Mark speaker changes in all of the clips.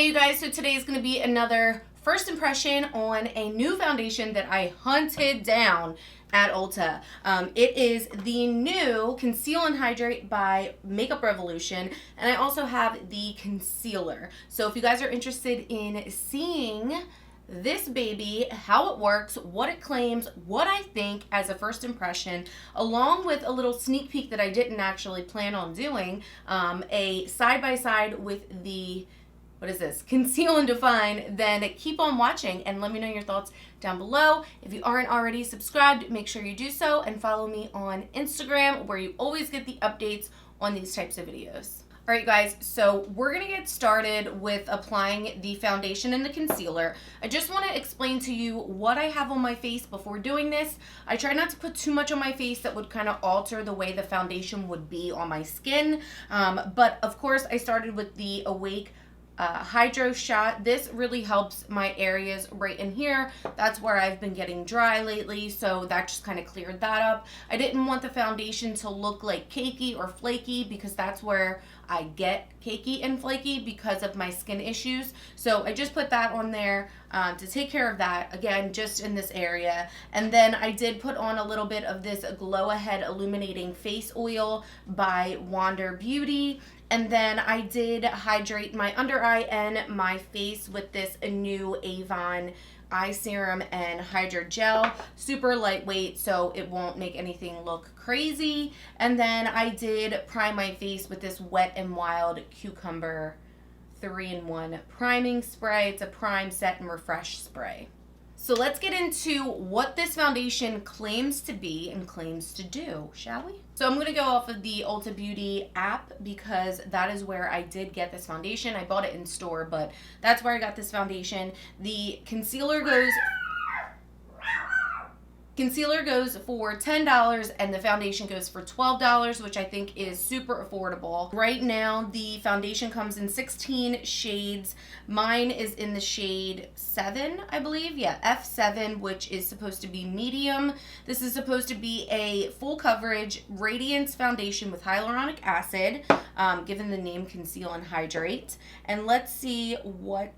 Speaker 1: Hey you guys, so today is going to be another first impression on a new foundation that I hunted down at Ulta. It is the new Conceal and Hydrate by Makeup Revolution, and I also have the concealer. So if you guys are interested in seeing this baby, how it works, what it claims, what I think as a first impression, along with a little sneak peek that I didn't actually plan on doing, a side-by-side with the Conceal and Define, then keep on watching and let me know your thoughts down below. If you aren't already subscribed, make sure you do so and follow me on Instagram, where you always get the updates on these types of videos. All right, guys, so we're going to get started with applying the foundation and the concealer. I just want to explain to you what I have on my face before doing this. I try not to put too much on my face that would kind of alter the way the foundation would be on my skin. But of course, I started with the Awake Hydro Shot. This really helps my areas right in here. That's where I've been getting dry lately, so that just kind of cleared that up. I didn't want the foundation to look like cakey or flaky, because that's where I get cakey and flaky because of my skin issues. So I just put that on there to take care of that, again, just in this area. And then I did put on a little bit of this Glow Ahead Illuminating Face Oil by Wander Beauty. And then I did hydrate my under eye and my face with this new Avon eye serum and hydro gel. Super lightweight, so it won't make anything look crazy. And then I did prime my face with this Wet n Wild Cucumber 3-in-1 priming spray. It's a prime, set, and refresh spray. So let's get into what this foundation claims to be and claims to do, shall we? So I'm going to go off of the Ulta Beauty app, because that is where I did get this foundation. I bought it in store, but that's where I got this foundation. The concealer goes for $10 and the foundation goes for $12, which I think is super affordable. Right now, the foundation comes in 16 shades. Mine is in the shade 7, I believe. Yeah, F7, which is supposed to be medium. This is supposed to be a full coverage radiance foundation with hyaluronic acid, given the name Conceal and Hydrate. And let's see what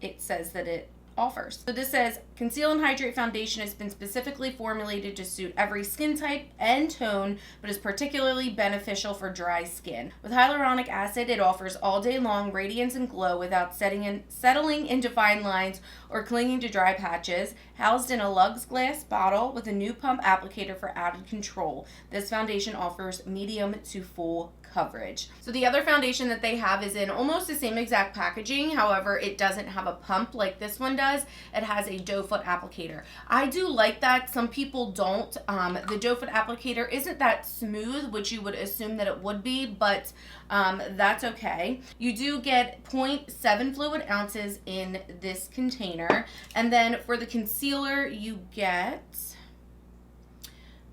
Speaker 1: it says that it offers. So this says, Conceal and Hydrate foundation has been specifically formulated to suit every skin type and tone, but is particularly beneficial for dry skin. With hyaluronic acid, it offers all day long radiance and glow without settling into fine lines or clinging to dry patches. Housed in a luxe glass bottle with a new pump applicator for added control, this foundation offers medium to full coverage. So the other foundation that they have is in almost the same exact packaging. However, it doesn't have a pump like this one does. It has a doe foot applicator. I do like that. Some people don't. The doe foot applicator isn't that smooth, which you would assume that it would be, but that's okay. You do get 0.7 fluid ounces in this container. And then for the concealer, you get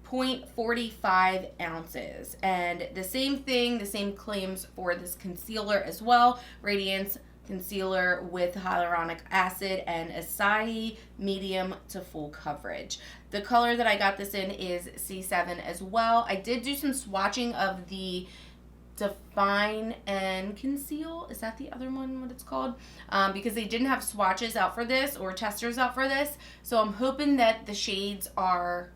Speaker 1: 0.45 ounces. And the same thing, the same claims for this concealer as well. Radiance concealer with hyaluronic acid and acai, medium to full coverage. The color that I got this in is C7 as well. I did do some swatching of the Define and Conceal. Is that the other one, what it's called? Because they didn't have swatches out for this or testers out for this. So I'm hoping that the shades are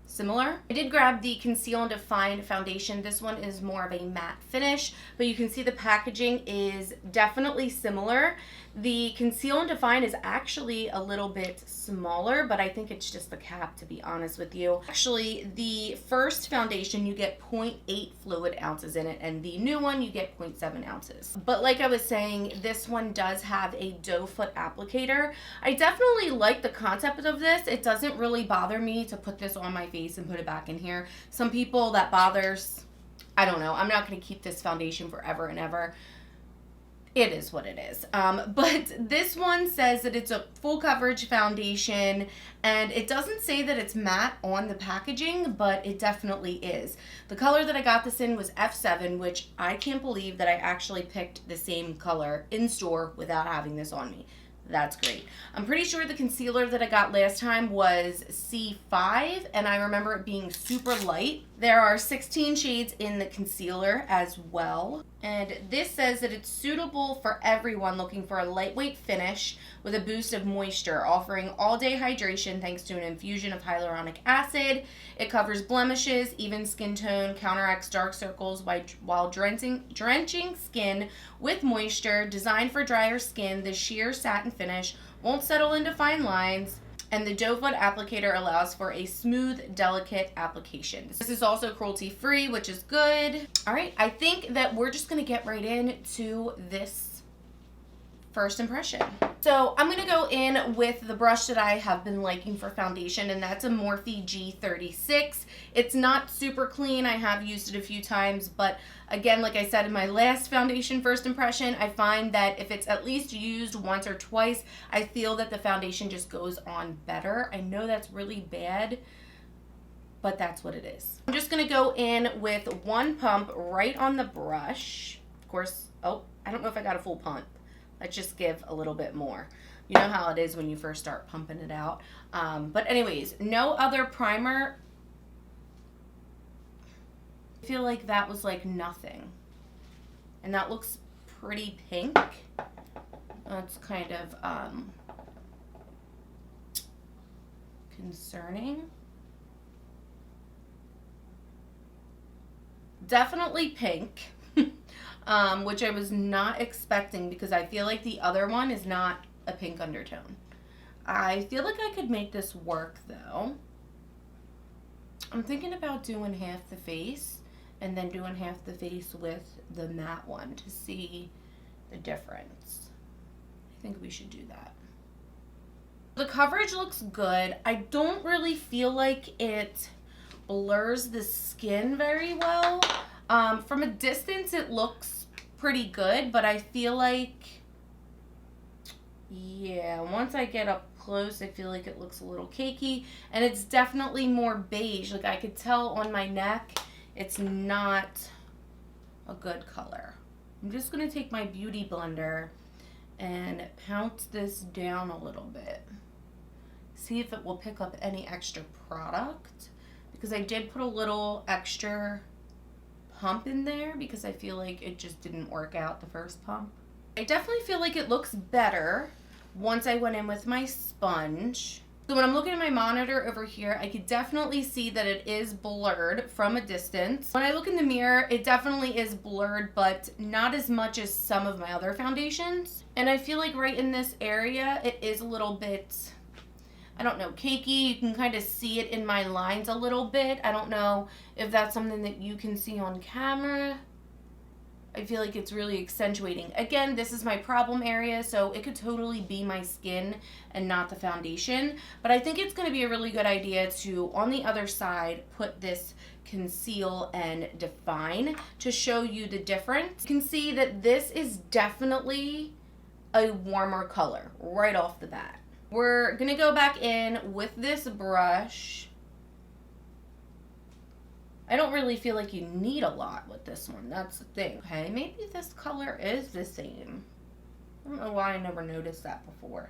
Speaker 1: similar. I did grab the Conceal and Define foundation. This one is more of a matte finish, but you can see the packaging is definitely similar. The Conceal and Define is actually a little bit smaller, but I think it's just the cap, to be honest with you. Actually, the first foundation, you get 0.8 fluid ounces in it, and the new one, you get 0.7 ounces. But like I was saying, this one does have a doe foot applicator. I definitely like the concept of this. It doesn't really bother me to put this on my face and put it back in here. Some people that bothers. I don't know. I'm not going to keep this foundation forever and ever. It is what it is. But this one says that it's a full coverage foundation, and it doesn't say that it's matte on the packaging, but it definitely is. The color that I got this in was F7, which I can't believe that I actually picked the same color in store without having this on me. That's great. I'm pretty sure the concealer that I got last time was C5, and I remember it being super light. There are 16 shades in the concealer as well. And this says that it's suitable for everyone looking for a lightweight finish with a boost of moisture, offering all-day hydration thanks to an infusion of hyaluronic acid. It covers blemishes, even skin tone, counteracts dark circles while drenching skin with moisture. Designed for drier skin, the sheer satin finish won't settle into fine lines, and the doe foot applicator allows for a smooth, delicate application. This is also cruelty-free, which is good. All right, I think that we're just gonna get right into this first impression. So I'm gonna go in with the brush that I have been liking for foundation, and that's a Morphe G36. It's not super clean. I have used it a few times, but again, like I said in my last foundation first impression, I find that if it's at least used once or twice, I feel that the foundation just goes on better. I know that's really bad, but that's what it is. I'm just gonna go in with one pump right on the brush. Of course, oh, I don't know if I got a full pump. Let's just give a little bit more. You know how it is when you first start pumping it out. But anyways, no other primer. I feel like that was like nothing. And that looks pretty pink. That's kind of concerning. Definitely pink. Which I was not expecting because I feel like the other one is not a pink undertone. I feel like I could make this work though. I'm thinking about doing half the face and then doing half the face with the matte one to see the difference. I think we should do that. The coverage looks good. I don't really feel like it blurs the skin very well. From a distance it looks pretty good, but I feel like, yeah, once I get up close, I feel like it looks a little cakey, and it's definitely more beige. Like I could tell on my neck, it's not a good color. I'm just gonna take my beauty blender and pounce this down a little bit. See if it will pick up any extra product, because I did put a little extra pump in there because I feel like it just didn't work out the first pump. I definitely feel like it looks better once I went in with my sponge. So when I'm looking at my monitor over here, I could definitely see that it is blurred from a distance. When I look in the mirror, it definitely is blurred, but not as much as some of my other foundations. And I feel like right in this area, it is a little bit, I don't know, cakey. You can kind of see it in my lines a little bit. I don't know if that's something that you can see on camera. I feel like it's really accentuating. Again, this is my problem area, so it could totally be my skin and not the foundation. But I think it's going to be a really good idea to, on the other side, put this Conceal and Define to show you the difference. You can see that this is definitely a warmer color right off the bat. We're going to go back in with this brush. I don't really feel like you need a lot with this one. That's the thing. Okay, maybe this color is the same. I don't know why I never noticed that before.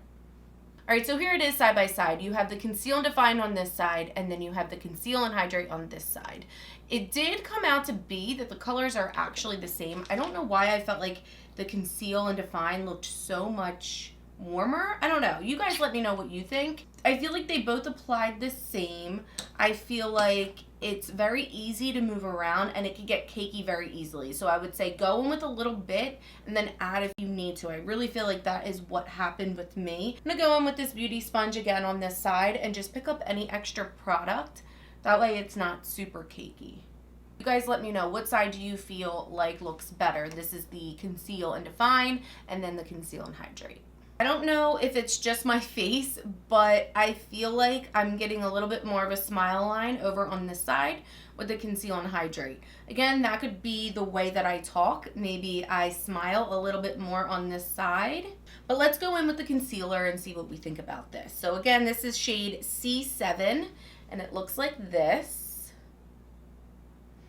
Speaker 1: All right, so here it is side by side. You have the Conceal and Define on this side, and then you have the Conceal and Hydrate on this side. It did come out to be that the colors are actually the same. I don't know why I felt like the Conceal and Define looked so much warmer. I don't know. You guys let me know what you think. I feel like they both applied the same. I feel like it's very easy to move around and it can get cakey very easily. So I would say go in with a little bit and then add if you need to. I really feel like that is what happened with me. I'm gonna go in with this beauty sponge again on this side and just pick up any extra product. That way it's not super cakey. You guys let me know, what side do you feel like looks better? This is the Conceal and Define, and then the Conceal and Hydrate. I don't know if it's just my face, but I feel like I'm getting a little bit more of a smile line over on this side with the Conceal and Hydrate. Again, that could be the way that I talk. Maybe I smile a little bit more on this side. But let's go in with the concealer and see what we think about this. So again, this is shade C7, and it looks like this.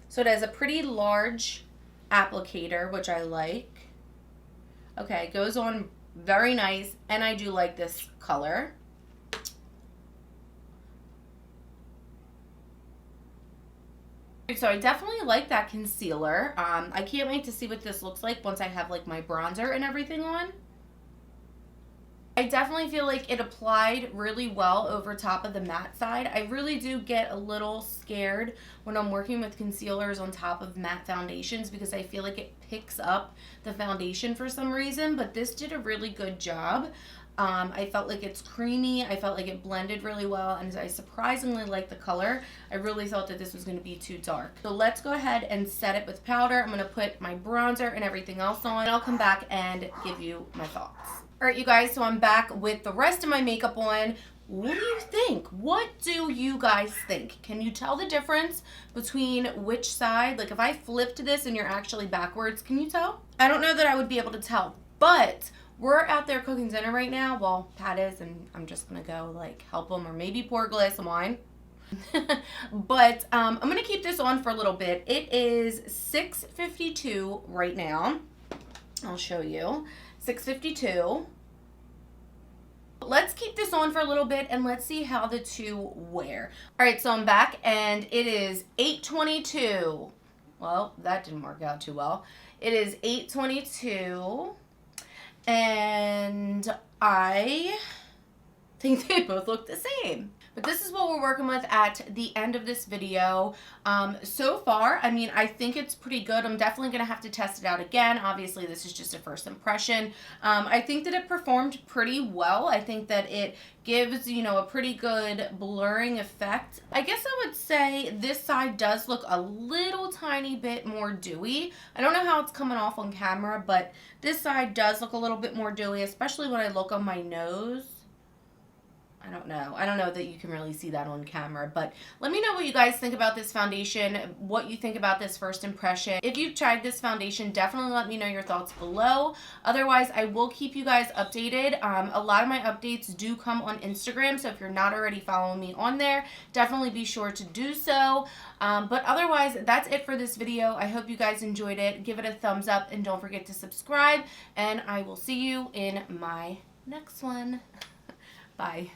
Speaker 1: So it has a pretty large applicator, which I like. Okay, it goes on very nice, and I do like this color. So I definitely like that concealer. I can't wait to see what this looks like once I have like my bronzer and everything on. I definitely feel like it applied really well over top of the matte side. I really do get a little scared when I'm working with concealers on top of matte foundations because I feel like it picks up the foundation for some reason, but this did a really good job. I felt like it's creamy. I felt like it blended really well, and I surprisingly like the color. I really thought that this was going to be too dark. So let's go ahead and set it with powder. I'm going to put my bronzer and everything else on, and I'll come back and give you my thoughts. All right, you guys, so I'm back with the rest of my makeup on. What do you think? What do you guys think? Can you tell the difference between which side? Like if I flipped this and you're actually backwards, can you tell? I don't know that I would be able to tell, but we're out there cooking dinner right now. Well, Pat is, and I'm just gonna go like help him or maybe pour a glass of wine. But I'm gonna keep this on for a little bit. It is 6:52 right now. I'll show you. 6:52. Let's keep this on for a little bit and let's see how the two wear. All right, so I'm back and it is 8:22. Well, that didn't work out too well. It is 8:22 and I think they both look the same. But this is what we're working with at the end of this video. So far, I mean, I think it's pretty good. I'm definitely going to have to test it out again. Obviously, this is just a first impression. I think that it performed pretty well. I think that it gives, you know, a pretty good blurring effect. I guess I would say this side does look a little tiny bit more dewy. I don't know how it's coming off on camera, but this side does look a little bit more dewy, especially when I look on my nose. I don't know that you can really see that on camera, but let me know what you guys think about this foundation, what you think about this first impression. If you've tried this foundation, definitely let me know your thoughts below. Otherwise, I will keep you guys updated. A lot of my updates do come on Instagram, so if you're not already following me on there, definitely be sure to do so. But otherwise, that's it for this video. I hope you guys enjoyed it. Give it a thumbs up, and don't forget to subscribe, and I will see you in my next one. Bye.